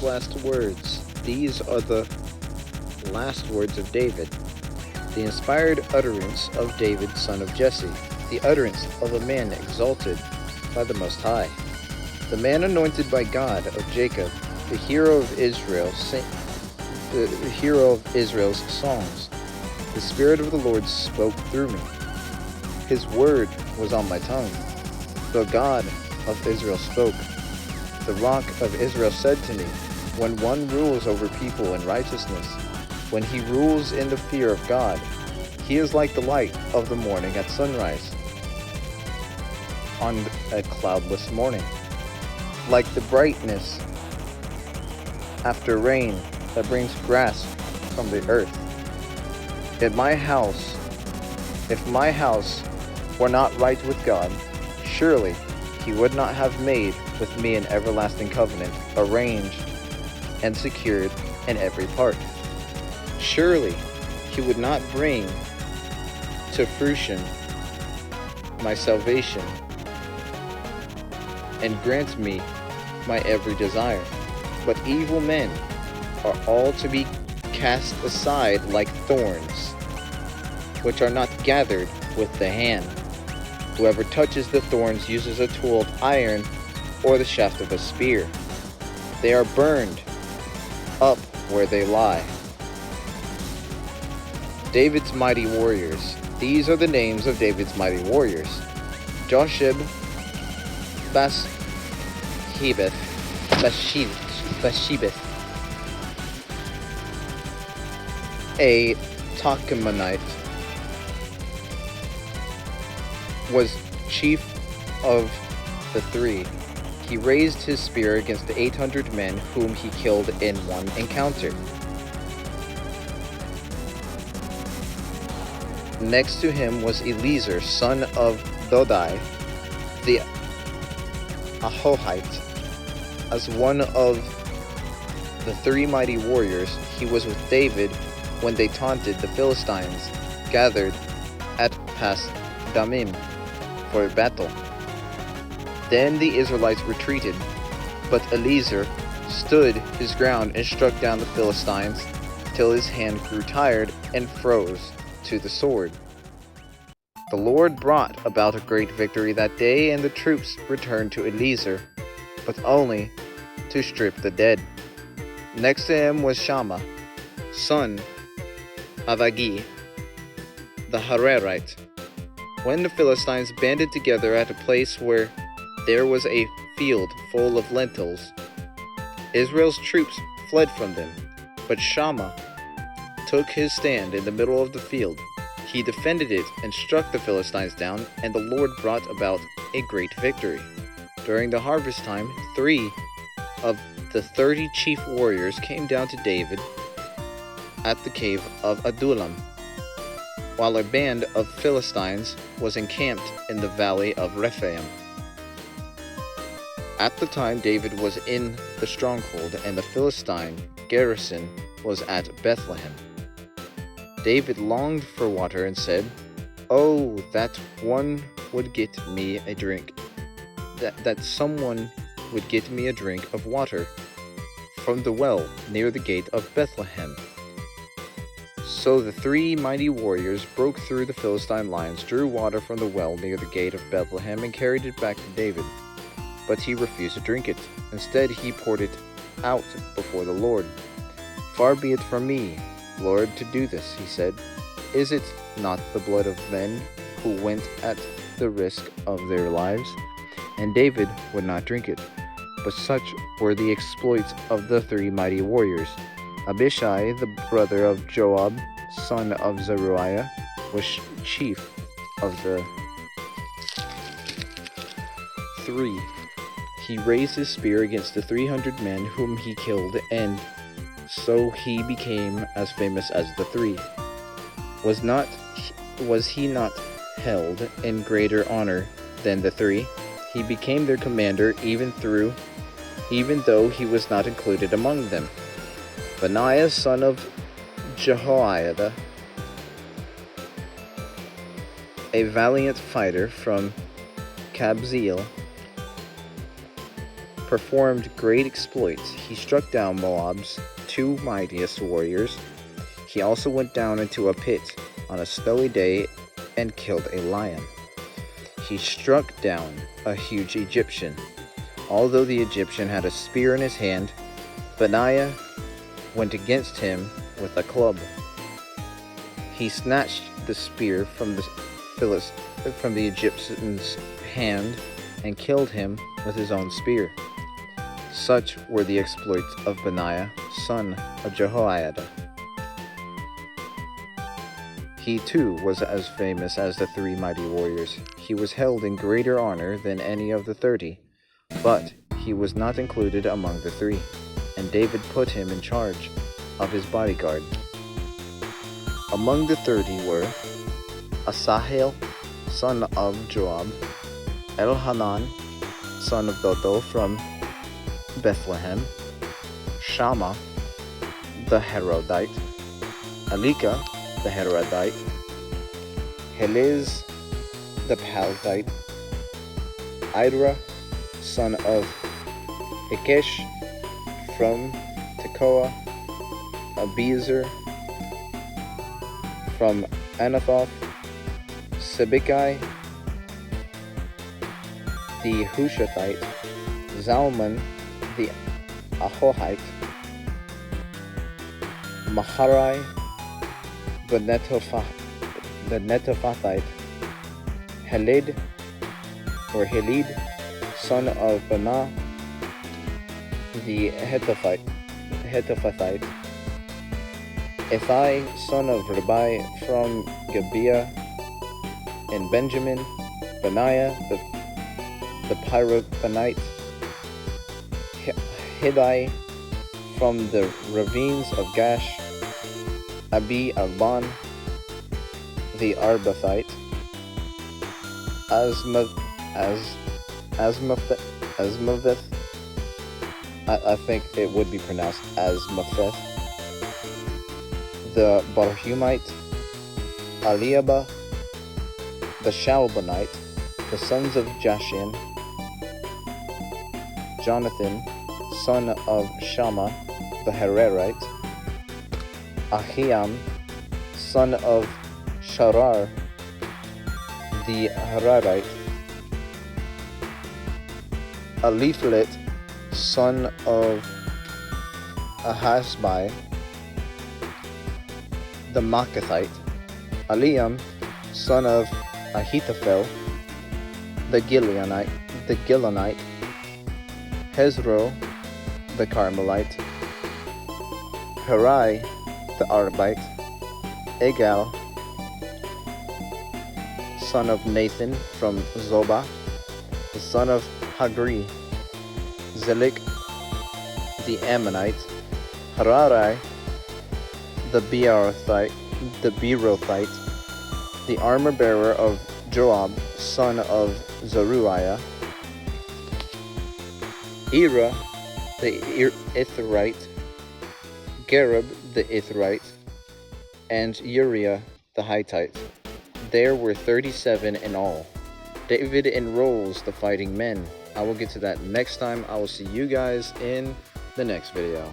last words. These are the last words of David, the inspired utterance of David, son of Jesse, the utterance of a man exalted by the Most High, the man anointed by God of Jacob, the hero of Israel, the hero of Israel's songs. The Spirit of the Lord spoke through me. His word was on my tongue. The God of Israel spoke. The Rock of Israel said to me, when one rules over people in righteousness, when he rules in the fear of God, he is like the light of the morning at sunrise, on a cloudless morning, like the brightness after rain that brings grass from the earth. If my house were not right with God, surely he would not have made with me an everlasting covenant, arranged and secured in every part. Surely he would not bring to fruition my salvation and grant me my every desire. But evil men are all to be cast aside like thorns, which are not gathered with the hand. Whoever touches the thorns uses a tool of iron or the shaft of a spear. They are burned up where they lie. David's mighty warriors. These are the names of David's mighty warriors: Josheb, Bathshebeth, a Tahkemonite, was chief of the three. He raised his spear against the 800 men whom he killed in one encounter. Next to him was Eliezer, son of Dodai, the Ahohite. As one of the three mighty warriors, he was with David when they taunted the Philistines, gathered at Pas Damim for battle. Then the Israelites retreated, but Eliezer stood his ground and struck down the Philistines till his hand grew tired and froze to the sword. The Lord brought about a great victory that day, and the troops returned to Eliezer, but only to strip the dead. Next to him was Shammah, son of Agi, the Hararite. When the Philistines banded together at a place where there was a field full of lentils, Israel's troops fled from them, but Shammah took his stand in the middle of the field. He defended it and struck the Philistines down, and the Lord brought about a great victory. During the harvest time, 3 of the 30 chief warriors came down to David at the cave of Adullam, while a band of Philistines was encamped in the valley of Rephaim. At the time David was in the stronghold, and the Philistine garrison was at Bethlehem. David longed for water and said, "Oh, that one would get me a drink, that someone would get me a drink of water from the well near the gate of Bethlehem." So the 3 mighty warriors broke through the Philistine lines, drew water from the well near the gate of Bethlehem, and carried it back to David. But he refused to drink it. Instead, he poured it out before the Lord. "Far be it from me, Lord, to do this," he said. "Is it not the blood of men who went at the risk of their lives?" And David would not drink it. But such were the exploits of the 3 mighty warriors. Abishai, the brother of Joab, son of Zeruiah, was chief of the 3. He raised his spear against the 300 men whom he killed, and so he became as famous as the 3. Was he not held in greater honor than the 3? He became their commander even though he was not included among them. Benaiah, son of Jehoiada, a valiant fighter from Kabzeel, performed great exploits. He struck down Moab's 2 mightiest warriors. He also went down into a pit on a snowy day and killed a lion. He struck down a huge Egyptian. Although the Egyptian had a spear in his hand, Benaiah went against him with a club. He snatched the spear from the Egyptian's hand and killed him with his own spear. Such were the exploits of Benaiah, son of Jehoiada. He too was as famous as the 3 mighty warriors. He was held in greater honor than any of the 30, but he was not included among the 3, and David put him in charge of his bodyguard. Among the 30 were Asahel, son of Joab, Elhanan, son of Dodo from Bethlehem, Shammah, the Harodite, Elika, the Harodite, Heliz, the Palatite, Idra, son of Ikesh from Tekoa, Abiezer from Anathoth, Sibbecai, the Hushathite, Zalman, the Ahohite, Maharai, the Netophathite, Helid, son of Banah, the Hetophathite, Ethai, son of Ribai from Gibeah in Benjamin, Benaiah, the Pyrothonite, Hidai from the ravines of Gash, Abi Alban, the Arbathite, Asmaveth, I think it would be pronounced Asmapheth, the Barhumite, Aliaba, the Shalbonite, the sons of Jashin, Jonathan, son of Shammah, the Hararite, Ahiam, son of Sharar, the Hararite, Eliphelet, son of Ahasbai, the Maacathite, Eliam, son of Ahithophel, the Gileonite, Hezro, the Carmelite, Harai, the Arbite, Egal, son of Nathan from Zobah, the son of Hagri, Zelik, the Ammonite, Hararai, the Beerothite, the armor-bearer of Joab, son of Zeruiah, Ira, the Ithrite, Gareb, the Ithrite, and Uriah, the Hittite. There were 37 in all. David enrolls the fighting men. I will get to that next time. I will see you guys in the next video.